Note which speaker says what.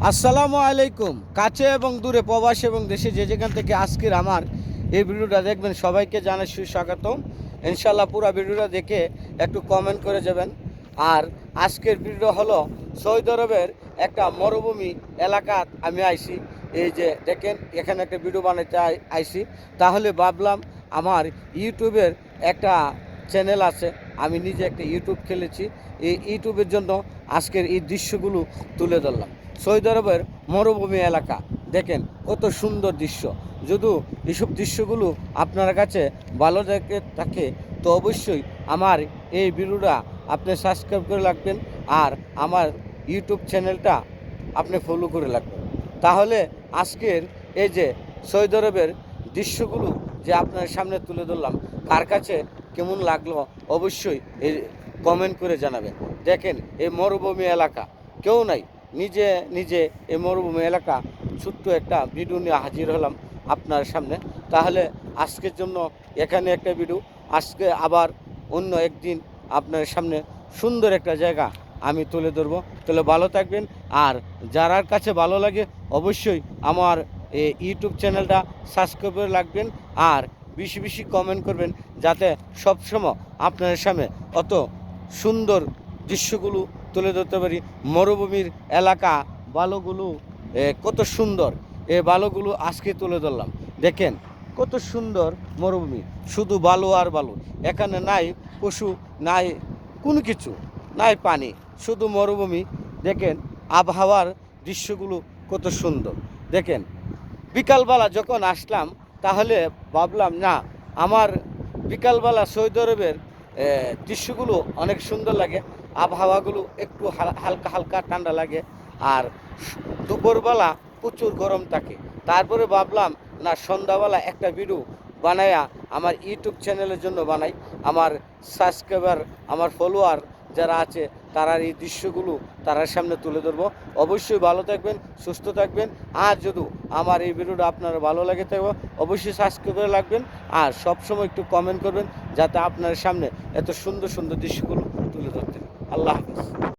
Speaker 1: আসসালামু আলাইকুম। কাছে এবং দূরে, প্রবাসী এবং দেশে যে যেখান থেকে আজকের আমার এই ভিডিওটা দেখবেন, সবাইকে জানাই সুস্বাগতম। ইনশাল্লাহ পুরো ভিডিওটা দেখে একটু কমেন্ট করে যাবেন। আর আজকের ভিডিও হলো সৌদি আরবের একটা মরুভূমি এলাকা আমি আইছি। এই যে দেখেন, এখানে একটা ভিডিও বানাইতে আইছি। তাহলে ভাবলাম আমার ইউটিউবের একটা চ্যানেল আছে, আমি নিজে একটা ইউটিউব খুলেছি। এই ইউটিউবের জন্য আজকের এই দৃশ্যগুলো তুলে ধরলাম। সৌদি আরবের মরুভূমি এলাকা দেখেন, কত সুন্দর দৃশ্য। যদি এইসব দৃশ্যগুলো আপনার কাছে ভালো থাকে তো অবশ্যই আমার এই ভিডিওটা আপনি সাবস্ক্রাইব করে রাখবেন, আর আমার ইউটিউব চ্যানেলটা আপনি ফলো করে রাখবেন। তাহলে আজকের এই যে সৌদি আরবের দৃশ্যগুলো যে আপনার সামনে তুলে ধরলাম, কার কাছে কেমন লাগলো অবশ্যই এই কমেন্ট করে জানাবেন। দেখেন, এই মরুভূমি এলাকা কেউ নাই, নিজে নিজে এই মরুভূমি এলাকা ছোট্ট একটা ভিডিও নিয়ে হাজির হলাম আপনার সামনে। তাহলে আজকের জন্য এখানে একটা ভিডিও, আজকে আবার অন্য একদিন আপনার সামনে সুন্দর একটা জায়গা আমি তুলে ধরবো। তাহলে ভালো থাকবেন, আর যারার কাছে ভালো লাগে অবশ্যই আমার ইউটিউব চ্যানেলটা সাবস্ক্রাইব করে রাখবেন, আর বেশি বেশি কমেন্ট করবেন, যাতে সবসময় আপনার সামনে অত সুন্দর দৃশ্যগুলো তুলে ধরতে পারি। মরুভূমির এলাকা বালুগুলো কত সুন্দর, এই বালুগুলো আজকে তুলে ধরলাম। দেখেন কত সুন্দর মরুভূমি, শুধু বালু আর বালু। এখানে নাই পশু, নাই কোনো কিছু, নাই পানি, শুধু মরুভূমি। দেখেন আবহাওয়ার দৃশ্যগুলো কত সুন্দর। দেখেন বিকালবেলা যখন আসলাম, তাহলে ভাবলাম না, আমার বিকালবেলা সৌদি আরবের দৃশ্যগুলো অনেক সুন্দর লাগে। আবহাওয়াগুলো একটু হালকা হালকা ঠান্ডা লাগে, আর দুপুরবেলা প্রচুর গরম থাকে। তারপরে ভাবলাম না, সন্ধ্যাবেলা একটা ভিডিও বানায়া আমার ইউটিউব চ্যানেলের জন্য বানাই। আমার সাবস্ক্রাইবার, আমার ফলোয়ার যারা আছে, তারা এই দৃশ্যগুলো তার সামনে তুলে ধরবো। অবশ্যই ভালো থাকবেন, সুস্থ থাকবেন। আর যদি আমার এই ভিডিওটা আপনার ভালো লাগে থাকবে, অবশ্যই সাবস্ক্রাইব করে রাখবেন, আর সবসময় একটু কমেন্ট করবেন, যাতে আপনার সামনে এত সুন্দর সুন্দর দৃশ্যগুলো তুলে ধরতে। আল্লাহ হাফেজ।